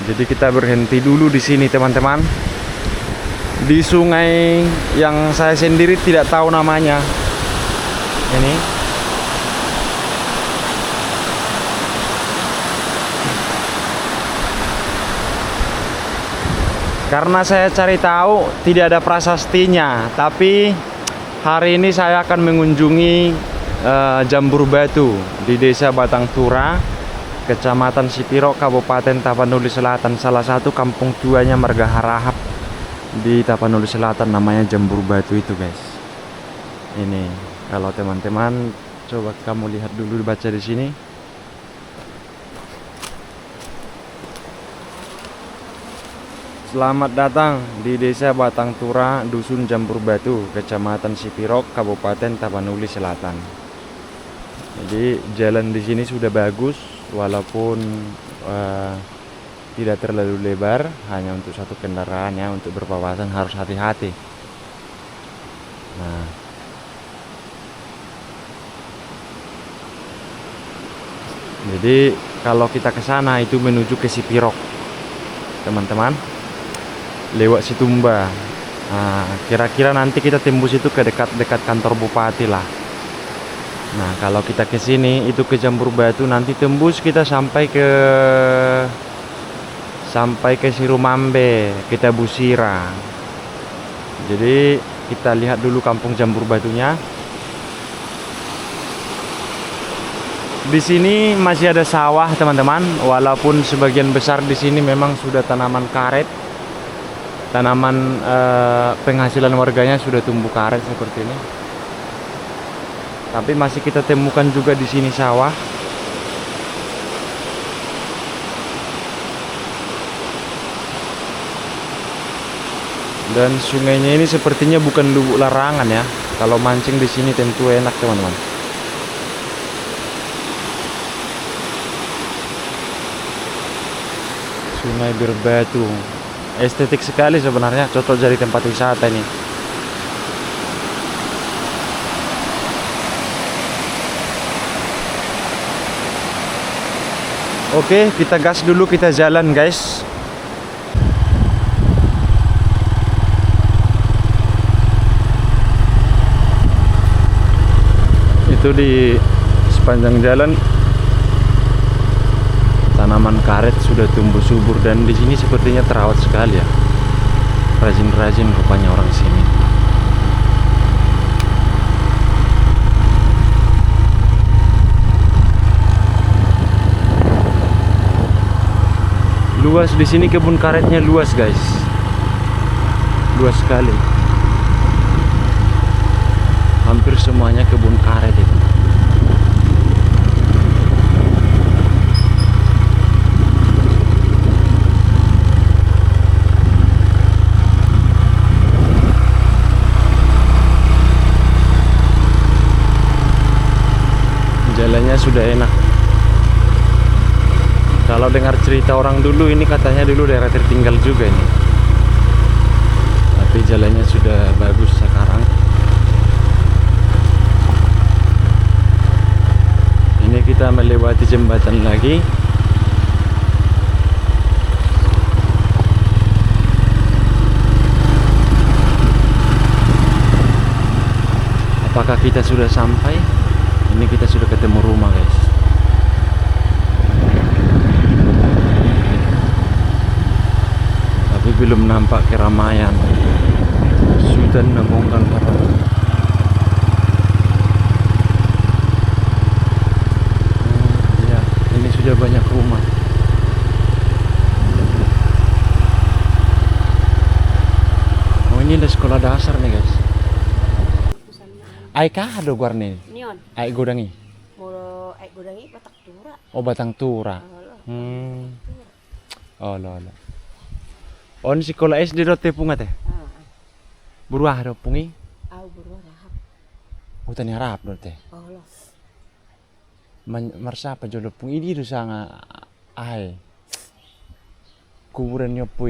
Jadi kita berhenti dulu di sini teman-teman. Di sungai yang saya sendiri tidak tahu namanya. Ini. Karena saya cari tahu tidak ada prasastinya, tapi hari ini saya akan mengunjungi Jambur Batu di Desa Batang Tura, Kecamatan Sipiro, Kabupaten Tapanuli Selatan. Salah satu kampung tuanya Marga Harahap di Tapanuli Selatan, namanya Jambur Batu itu guys. Ini kalau teman-teman coba kamu lihat dulu, baca di sini. Selamat datang di Desa Batang Tura, Dusun Jambur Batu, Kecamatan Sipiro, Kabupaten Tapanuli Selatan. Jadi jalan di sini sudah bagus, walaupun tidak terlalu lebar, hanya untuk satu kendaraan ya, untuk berpapasan harus hati-hati. Nah, jadi kalau kita ke sana itu menuju ke Sipiro, teman-teman, lewat Situmba. Nah, kira-kira nanti kita tembus itu ke dekat kantor bupati lah. Nah, kalau kita ke sini itu ke Jambur Batu, nanti tembus kita sampai ke Sirumambe, kita Busira. Jadi kita lihat dulu kampung Jambur Batunya. Di sini masih ada sawah, teman-teman. Walaupun sebagian besar di sini memang sudah tanaman karet. Tanaman penghasilan warganya sudah tumbuh karet seperti ini. Tapi masih kita temukan juga di sini sawah. Dan sungainya ini sepertinya bukan lubuk larangan ya. Kalau mancing di sini tentu enak, teman-teman. Sungai Berbatu. Estetik sekali sebenarnya, cocok jadi tempat wisata ini. Oke, kita gas dulu, kita jalan guys. Itu di sepanjang jalan tanaman karet sudah tumbuh subur, dan di sini sepertinya terawat sekali ya. Rajin-rajin rupanya orang sini. Luas di sini, kebun karetnya luas guys, luas sekali. Hampir semuanya kebun karet itu. Jalannya sudah enak. Kalau dengar cerita orang dulu, ini katanya dulu daerah tertinggal juga ini. Tapi jalannya sudah bagus sekarang. Ini kita melewati jembatan lagi. Apakah kita sudah sampai? Ini kita sudah ketemu rumah guys. Tapi belum nampak keramaian. Sudah nabungkan orang. Ya, ini sudah banyak rumah. Oh, ini ada sekolah dasar nih guys. Ai kah ada guarne? Nion. Ai godangi. Moro ai godangi Batang Tura. Oh, Batang Tura. Oh, lo. On sekolah SD do tepunga teh. Buruah do pungi. Au buru rahap. Hutan harap do teh. Oh lo. Marsa apa jodoh pungi di do sanga ai. Kuburan nyopu.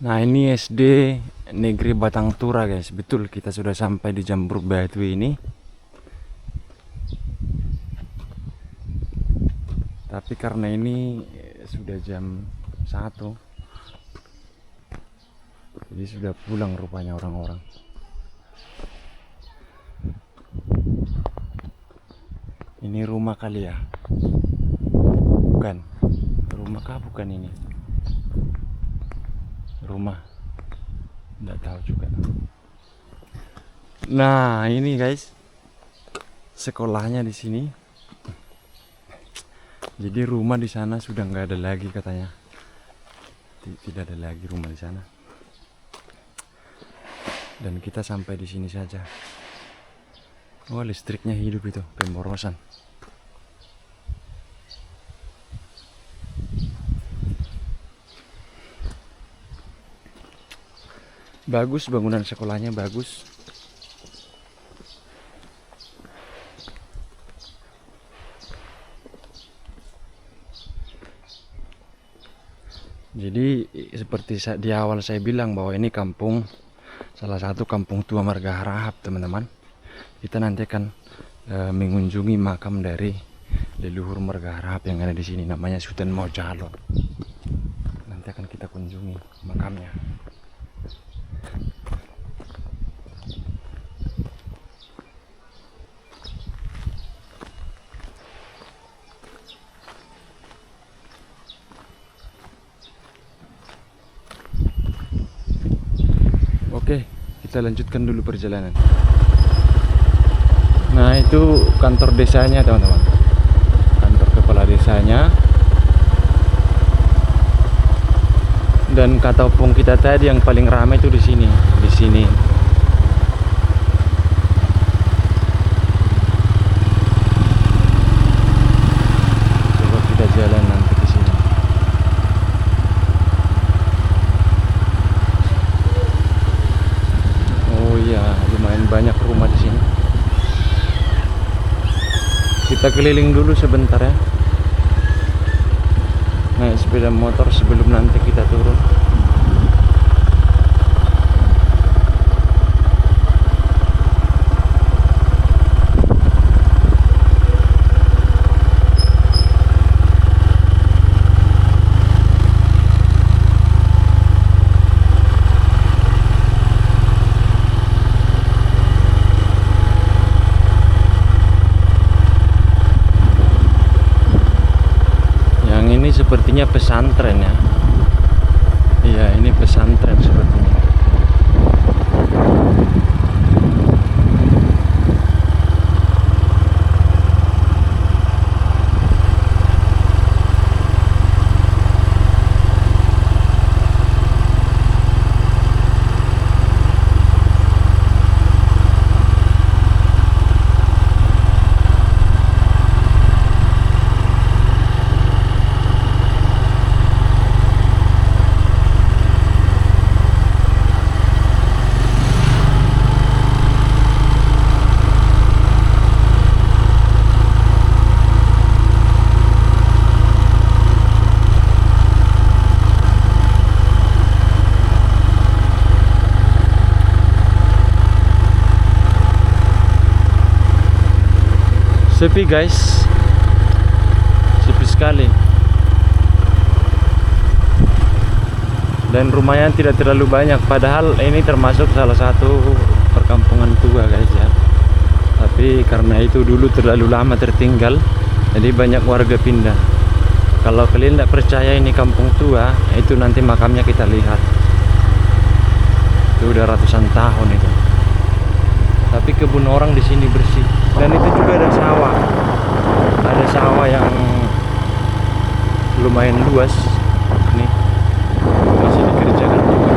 Nah, ini SD Negeri Batang Tura guys. Betul, kita sudah sampai di Jambur Batu ini. Tapi karena ini sudah jam satu. Jadi sudah pulang rupanya orang-orang. Ini rumah kali ya? Bukan. Rumah kah bukan ini? Rumah. Nggak tahu juga. Nah, ini guys. Sekolahnya di sini. Jadi rumah di sana sudah nggak ada lagi katanya. Tidak ada lagi rumah di sana. Dan kita sampai di sini saja. Oh, listriknya hidup itu, pemborosan. Bagus, bangunan sekolahnya bagus. Jadi seperti di awal saya bilang bahwa ini kampung, salah satu kampung tua Marga Harahap, teman-teman. Kita nanti akan mengunjungi makam dari leluhur Marga Harahap yang ada di sini, namanya Sultan Mojalo. Nanti akan kita kunjungi makamnya. Oke, kita lanjutkan dulu perjalanan. Nah, itu kantor desanya, teman-teman. Kantor kepala desanya. Dan kata opung kita tadi yang paling ramai itu di sini, di sini. Coba kita jalan nanti ke sini. Oh iya, lumayan banyak rumah di sini. Kita keliling dulu sebentar ya. Naik sepeda motor sebelum nanti kita turun. Sepertinya pesantren ya. Iya, ini pesantren sepertinya. Sepi guys, sepi sekali. Dan rumahnya tidak terlalu banyak, padahal ini termasuk salah satu perkampungan tua guys ya. Tapi karena itu dulu terlalu lama tertinggal, jadi banyak warga pindah. Kalau kalian tidak percaya ini kampung tua, itu nanti makamnya kita lihat. Itu udah ratusan tahun itu. Tapi kebun orang di sini bersih. Dan itu juga ada sawah. Ada sawah yang lumayan luas. Nih, masih dikerjakan juga.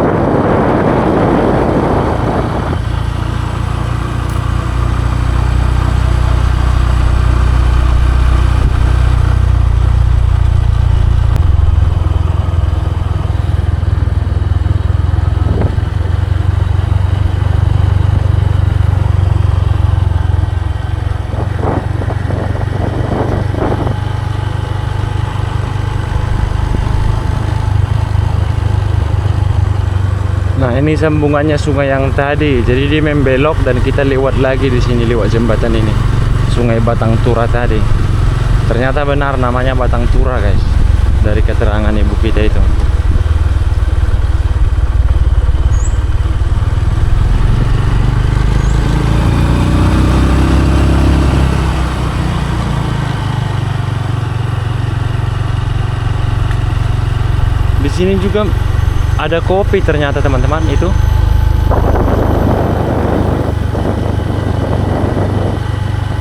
Nah, ini sambungannya sungai yang tadi. Jadi dia membelok dan kita lewat lagi di sini lewat jembatan ini. Sungai Batang Tura tadi. Ternyata benar namanya Batang Tura, guys. dari keterangan ibu kita itu. Di sini juga ada kopi ternyata teman-teman itu.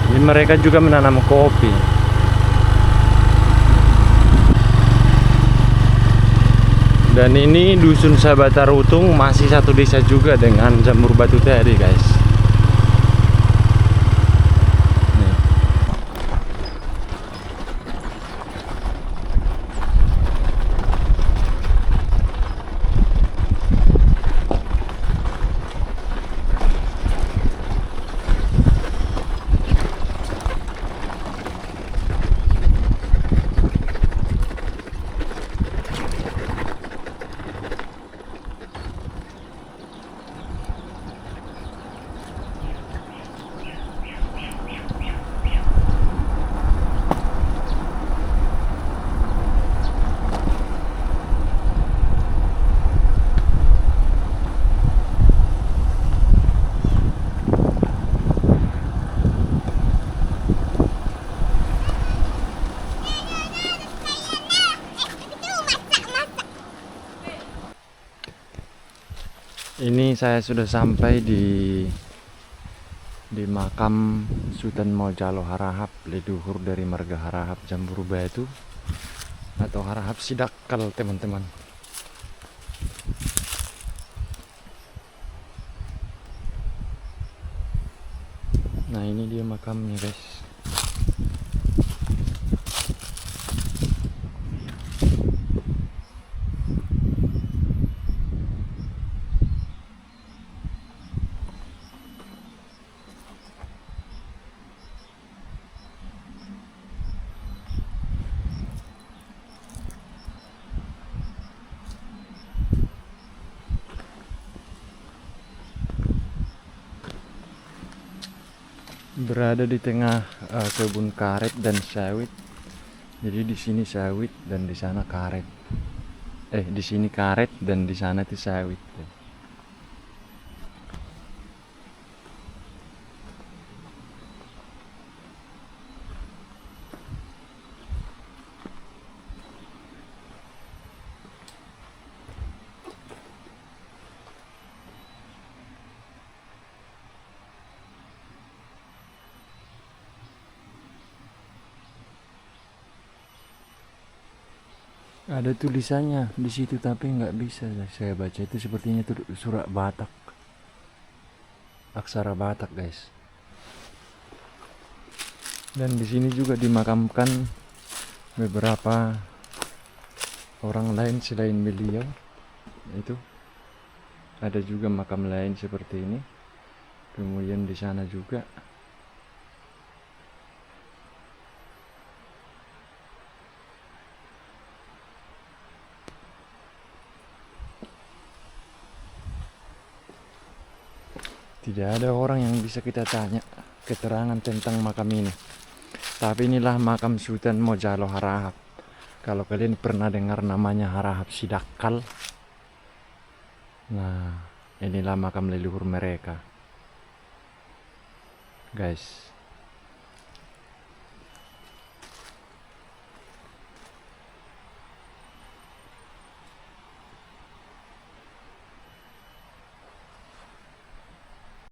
Jadi mereka juga menanam kopi. Dan ini dusun Sabata Rutung masih satu desa juga dengan Jamur Batu tadi, guys. Nih. Ini saya sudah sampai di makam Sultan Mojalo Harahap, leluhur dari marga Harahap Jamur Batu atau Harahap Sidakal, teman-teman. Nah, ini dia makamnya, guys. Berada di tengah kebun karet dan sawit. Jadi di sini sawit dan di sana karet. Di sini karet dan di sana itu sawit. Ada tulisannya di situ tapi nggak bisa saya baca. Itu sepertinya itu surat Batak, aksara Batak, guys. Dan di sini juga dimakamkan beberapa orang lain selain beliau. Itu ada juga makam lain seperti ini. Kemudian di sana juga. Tidak ada orang yang bisa kita tanya keterangan tentang makam ini. Tapi inilah makam Sultan Mojalo Harahap. Kalau kalian pernah dengar namanya Harahap Sidakal, nah inilah makam leluhur mereka, guys.